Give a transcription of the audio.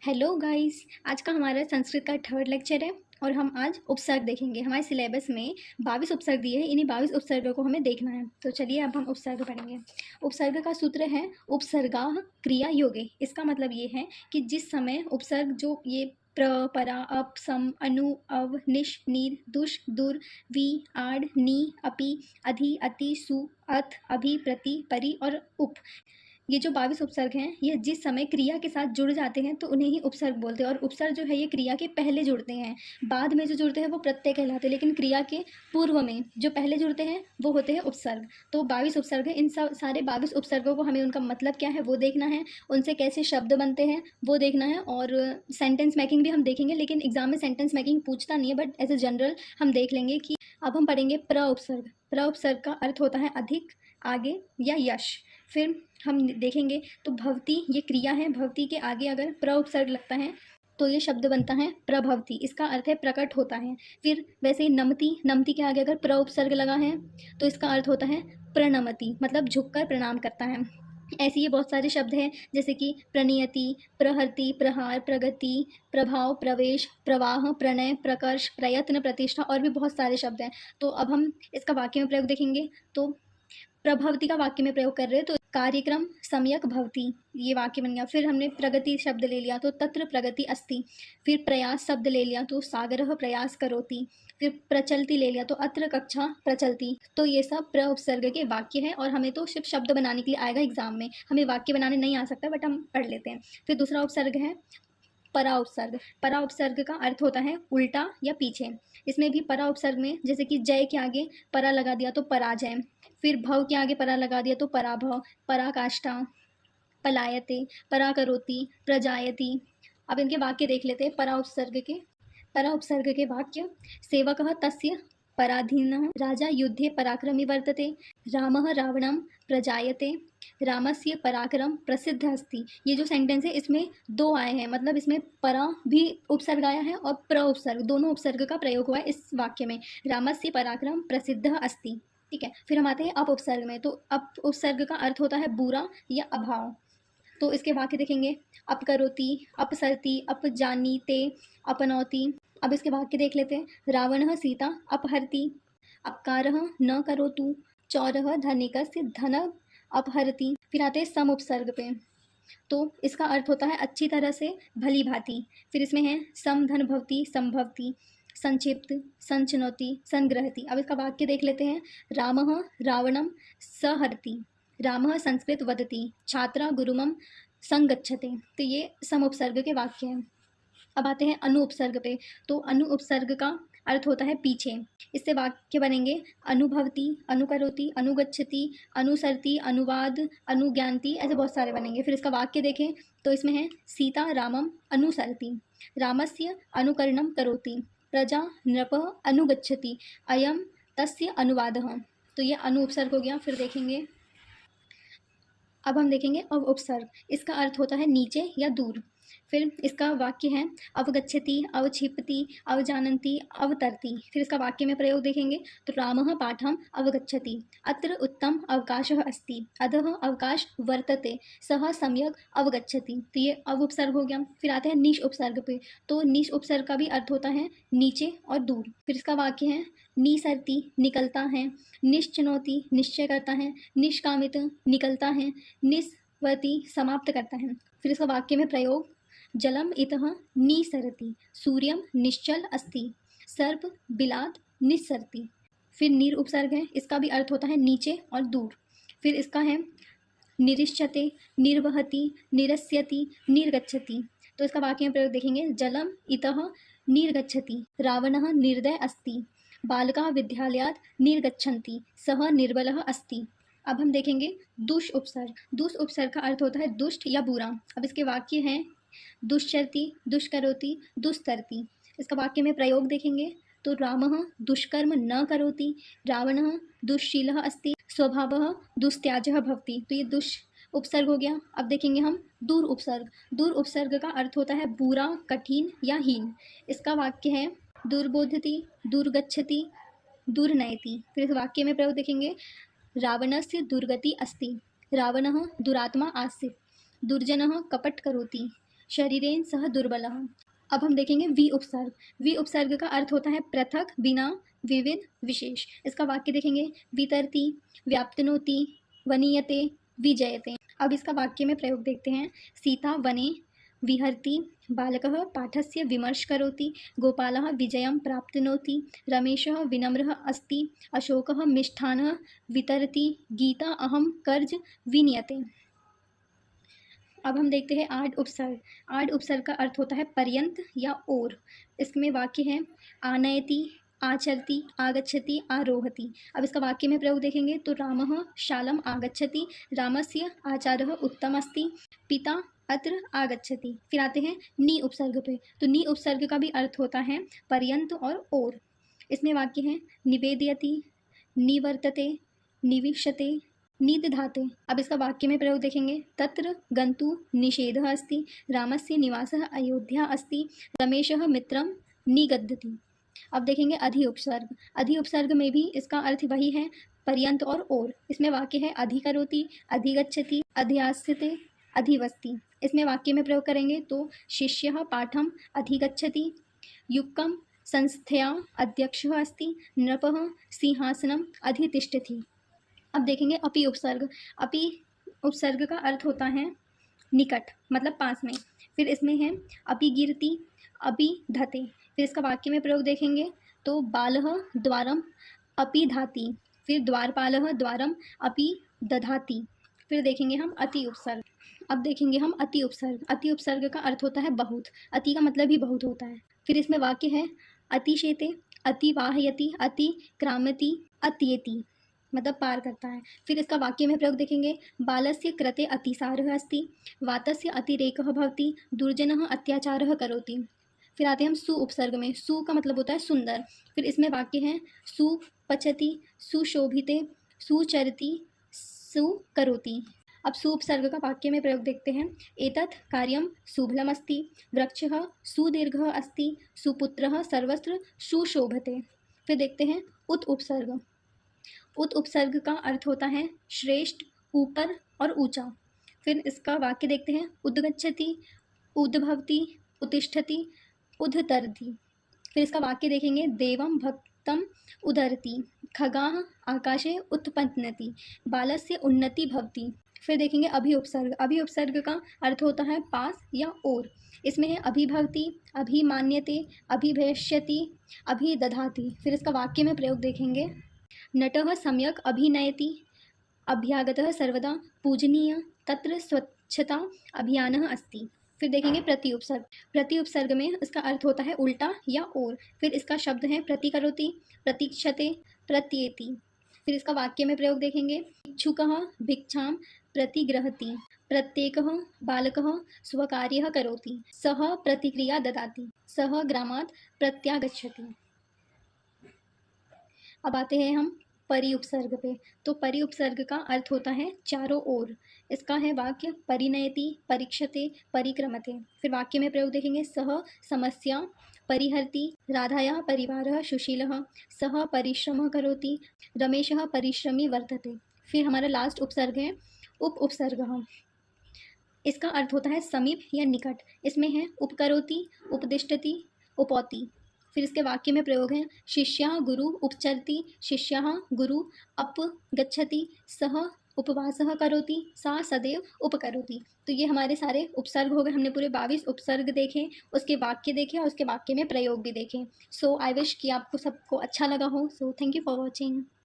Hello guys. आज का हमारा संस्कृत का थर्ड लेक्चर है और हम आज उपसर्ग देखेंगे। हमारे सिलेबस में 22 उपसर्ग दिए हैं, इन्हीं 22 उपसर्गों को हमें देखना है। तो चलिए अब हम उपसर्ग पढ़ेंगे। उपसर्ग का सूत्र है उपसर्गाः क्रिया योगे। इसका मतलब ये है कि जिस समय उपसर्ग जो ये प्र, परा, अप, सम, अनु, अव, निश, नीर, दुश, दुर, वी, आड़, नी, अपि, अधि, अति, सु, अथ, अभि, प्रति, परि और उप, ये जो 22 उपसर्ग हैं ये जिस समय क्रिया के साथ जुड़ जाते हैं तो उन्हें ही उपसर्ग बोलते हैं। और उपसर्ग जो है ये क्रिया के पहले जुड़ते हैं, बाद में जो जुड़ते हैं वो प्रत्यय कहलाते हैं, लेकिन क्रिया के पूर्व में जो पहले जुड़ते हैं वो होते हैं उपसर्ग। तो 22 उपसर्ग है, इन सब सारे 22 उपसर्गों को हमें उनका मतलब क्या है वो देखना है, उनसे कैसे शब्द बनते हैं वो देखना है, और सेंटेंस मेकिंग भी हम देखेंगे। लेकिन एग्जाम में सेंटेंस मेकिंग पूछता नहीं है, बट एज ए जनरल हम देख लेंगे कि अब हम पढ़ेंगे प्र उपसर्ग। प्र उपसर्ग का अर्थ होता है अधिक, आगे या यश। फिर हम देखेंगे तो भवती ये क्रिया है, भवती के आगे अगर प्र उपसर्ग लगता है तो ये शब्द बनता है प्रभवती, इसका अर्थ है प्रकट होता है। फिर वैसे ही नमति, नमति के आगे अगर प्र उपसर्ग लगा है तो इसका अर्थ होता है प्रणमति, मतलब झुककर प्रणाम करता है। ऐसे ये बहुत सारे शब्द हैं जैसे कि प्रणीयति, प्रहरति, प्रहार, प्रगति, प्रभाव, प्रवेश, प्रवाह, प्रणय, प्रकर्ष, प्रयत्न, प्रतिष्ठा और भी बहुत सारे शब्द हैं। तो अब हम इसका वाक्य में प्रयोग देखेंगे। तो प्रभवती का वाक्य में प्रयोग कर रहे हैं तो कार्यक्रम सम्यक भवति, ये वाक्य बन गया। फिर हमने प्रगति शब्द ले लिया तो तत्र प्रगति अस्ति। फिर प्रयास शब्द ले लिया तो सागरः प्रयास करोति। फिर प्रचलति ले लिया तो अत्र कक्षा प्रचलति। तो ये सब प्र उपसर्ग के वाक्य है और हमें तो सिर्फ शब्द बनाने के लिए आएगा एग्जाम में, हमें वाक्य बनाने नहीं आ सकता, बट हम पढ़ लेते हैं। फिर दूसरा उपसर्ग है परा उपसर्ग। परा उपसर्ग का अर्थ होता है उल्टा या पीछे। इसमें भी परा उपसर्ग में जैसे कि जय के आगे परा लगा दिया तो पराजय, फिर भव के आगे परा लगा दिया तो पराभव, पराकाष्ठा, पलायते, पराकरोति, प्रजायति। अब इनके वाक्य देख लेते हैं परा उपसर्ग के वाक्य। सेवकः तस्य पराधीनः, राजा युद्धे पराक्रमी वर्तते, रामः रावणं प्रजायते, रामस्य पराक्रम प्रसिद्ध अस्ति। ये जो सेंटेंस है इसमें दो आए हैं, मतलब इसमें परा भी उपसर्ग आया है और प्र उपसर्ग, दोनों उपसर्ग का प्रयोग हुआ है इस वाक्य में। रामस्य पराक्रम प्रसिद्ध अस्ति, ठीक है। फिर हम आते हैं अप उपसर्ग में। तो अप उपसर्ग का अर्थ होता है बुरा या अभाव। तो इसके वाक्य देखेंगे। अपकरोति, अपसरति, अपजानीते, अपनौति। अब इसके वाक्य देख लेते हैं। रावणः सीता अपहरति, अपकारः न करोतु, चौरः धनिकस्य धन अपहरति। फिर आते हैं सम उपसर्ग पे। तो इसका अर्थ होता है अच्छी तरह से, भली भांति। फिर इसमें है सम धन भवति, संभवति, संक्षिप्त, संचनौति, संग्रहति। अब इसका वाक्य देख लेते हैं। रामः रावणं सहरति, रामः संस्कृत वदति, छात्रा गुरुमं संगच्छते। तो ये सम उपसर्ग के वाक्य हैं। अब आते हैं अनु उपसर्ग पे। तो अनु उपसर्ग का अर्थ होता है पीछे। इससे वाक्य बनेंगे अनुभवती, अनुकरोति, अनुगच्छति, अनुसरति, अनुवाद, अनुज्ञानति, ऐसे बहुत सारे बनेंगे। फिर इसका वाक्य देखें तो इसमें है सीता रामम अनुसरति, रामस्य अनुकरणं करोति, प्रजा नृपः अनुगच्छति, अयम तस्य अनुवादः। तो ये अनु उपसर्ग हो गया। फिर देखेंगे, अब हम देखेंगे अव उपसर्ग। इसका अर्थ होता है नीचे या दूर। फिर इसका वाक्य है अवगच्छति, अवक्षिपति, अवजानन्ति, अवतरति। फिर इसका वाक्य में प्रयोग देखेंगे तो रामः पाठम अवगच्छति, अत्र उत्तम अवकाशः अस्ति, अधः अवकाश वर्तते, सः सम्यक अवगच्छति। तो ये अव उपसर्ग हो गया। फिर आते हैं निश उपसर्ग पे। तो निश उपसर्ग का भी अर्थ होता है नीचे और दूर। फिर इसका वाक्य है निसरति, निकलता है, निश्चिनोति, निश्चय करता है, निष्कामित, निकलता है, निस्वति, समाप्त करता है। फिर इसका वाक्य में प्रयोग। जलम इतः निसरति, सूर्यम निश्चल अस्ति, सर्प बिलात निस्सरति। फिर नीर उपसर्ग है, इसका भी अर्थ होता है नीचे और दूर। फिर इसका है निरिष्यते, निर्वहति, निरस्यति, निर्गच्छति। तो इसका वाक्य में प्रयोग देखेंगे। जलम इतः निर्गच्छति, रावणः निर्दय अस्ति, बालकाः विद्यालयात् निर्गच्छन्ति, सः निर्बलः अस्ति। अब हम देखेंगे दुष् उपसर्ग। दुष् उपसर्ग का अर्थ होता है दुष्ट या बुरा। अब इसके वाक्य हैं दुश्चरति, दुष्करोति, दुस्तरति। इसका वाक्य में प्रयोग देखेंगे तो रामः दुष्कर्म न करोति, रावणः दुश्शीलः अस्ति, स्वभावः दुस्त्याजः भवति। तो ये दुष् उपसर्ग हो गया। अब देखेंगे हम दूर उपसर्ग। दूर उपसर्ग का अर्थ होता है बुरा, कठिन या हीन। इसका वाक्य है दुर्बोधति, दुर्गच्छति, दुर्नयति। फिर इस वाक्य में प्रयोग देखेंगे। रावणस्य दुर्गति अस्ति, रावणः दुरात्मा आसीत्, दुर्जनः कपट करोति, शरीरेण सह दुर्बलः। अब हम देखेंगे वी उपसर्ग। वी उपसर्ग का अर्थ होता है पृथक, बिना, विविध, विशेष। इसका वाक्य देखेंगे वितरती, व्याप्तनोति, वनीयते, विजयते। अब इसका वाक्य में प्रयोग देखते हैं। सीता वने विहरति, बालकः पाठस्य विमर्श करोति, गोपालः विजयं प्राप्नोति, रमेशः विनम्रः अस्ति, अशोकः मिष्ठान्नं वितरति, गीता अहं कर्ज विनीयते। अब हम देखते हैं आड उपसर्ग। आड उपसर्ग का अर्थ होता है पर्यंत या ओर। इसमें वाक्य है आनयति, आचरति, आगच्छति, आरोहति। अब इसका वाक्य में प्रयोग देखेंगे तो रामः शालम आगच्छति, रामस्य आचारः उत्तम अस्ति, पिता अत्र आगच्छति। फिर आते हैं नी उपसर्ग पे। तो नी उपसर्ग का भी अर्थ होता है पर्यंत और ओर। इसमें वाक्य है निवेदयति, निवर्तते, निवीक्षते, निदधाते। अब इसका वाक्य में प्रयोग देखेंगे तत्र गन्तु निषेधः अस्ति, रामस्य निवासः अयोध्या अस्ति, रमेशः मित्रं निगद्यति। अब देखेंगे अधि उपसर्ग। अधि उपसर्ग में भी इसका अर्थ वही है पर्यंत और ओर। इसमें वाक्य है अधिकरोति, अधिगच्छति, अधियास्यते, अधिवस्ति। इसमें वाक्य में प्रयोग करेंगे तो शिष्यः पाठम अधिगच्छति, युक्कम संस्थया अध्यक्षः अस्ति, नृपः सिंहासनम अधितिष्ठति। अब देखेंगे अपि उपसर्ग। अपि उपसर्ग का अर्थ होता है निकट, मतलब पास में। फिर इसमें है अपि गिरति, अपि धते। फिर इसका वाक्य में प्रयोग देखेंगे तो बालः द्वारम अपि धाति, फिर द्वारपालः द्वारम अपि दधाति। फिर देखेंगे हम अति उपसर्ग। अब देखेंगे हम अति उपसर्ग। अति उपसर्ग का अर्थ होता है बहुत। अति का मतलब ही बहुत होता है। फिर इसमें वाक्य है अतिशेते, अति वाहयति, अति क्रामति, अत्येति, मतलब पार करता है। फिर इसका वाक्य में प्रयोग देखेंगे बालस्य कृते अतिसारः अस्ति, वातस्य अतिरेकः भवति, दुर्जनः अत्याचारः करोति। फिर आते हैं हम सु उपसर्ग में। सु का मतलब होता है सुंदर। फिर इसमें वाक्य है सुपचति, सुशोभिते, सुचरति, सुकरोति। अब सु उपसर्ग का वाक्य में प्रयोग देखते हैं एतत् कार्यं सुभलमस्ति, वृक्षः सुदीर्घः अस्ति, सुपुत्रः सर्वत्र सुशोभते। फिर देखते हैं उत उपसर्ग। उत उपसर्ग का अर्थ होता है श्रेष्ठ, ऊपर और ऊंचा। फिर इसका वाक्य देखते हैं उद्गच्छति, उद्भवति, उत्तिष्ठति, उद्धरति। फिर इसका वाक्य देखेंगे देवं भक्तम उदरति, खगाः आकाशे उत्पन्नति, बालस्य उन्नति भवति। फिर देखेंगे अभि उपसर्ग। अभि उपसर्ग का अर्थ होता है पास या ओर। इसमें है अभिभवति, अभिमान्यते, अभिभविष्यति, अभिदधाति। फिर इसका वाक्य में प्रयोग देखेंगे नटः सम्यक् अभिनयति, अभ्यागतः सर्वदा पूजनीय, तत्र स्वच्छता अभियानः अस्ति। फिर देखेंगे प्रति उपसर्ग। प्रति उपसर्ग में इसका अर्थ होता है उल्टा या ओर। फिर इसका शब्द है प्रतिकरोति, प्रतीक्षते, प्रत्येति। फिर इसका वाक्य में प्रयोग देखेंगे इच्छुकः भिक्षां प्रतिगृहति, प्रत्येकः बालकः स्वकार्यः करोति, सः प्रतिक्रिया ददाति, सः ग्रामात् प्रत्यागच्छति। अब आते हैं हम परि उपसर्ग पे। तो परि उपसर्ग का अर्थ होता है चारों ओर। इसका है वाक्य परिणयति, परीक्षते, परिक्रमते। फिर वाक्य में प्रयोग देखेंगे सह समस्या परिहरति, राधायाः परिवारः सुशीलः, सः परिश्रमः करोति, रमेशः परिश्रमी वर्तते। फिर हमारा लास्ट उपसर्ग है उप उपसर्ग। इसका अर्थ होता है समीप या निकट। इसमें है उपकरोति, उपदिष्टति, उपौति। फिर इसके वाक्य में प्रयोग है शिष्यः गुरु उपचरति, शिष्यः गुरु अपगच्छति, सः उपवासः करोति, सा सदैव उपकरोति। तो ये हमारे सारे उपसर्ग हो गए। हमने पूरे 22 उपसर्ग देखे, उसके वाक्य देखे और उसके वाक्य में प्रयोग भी देखे। सो आई विश कि आपको सबको अच्छा लगा हो। So thank you for watching.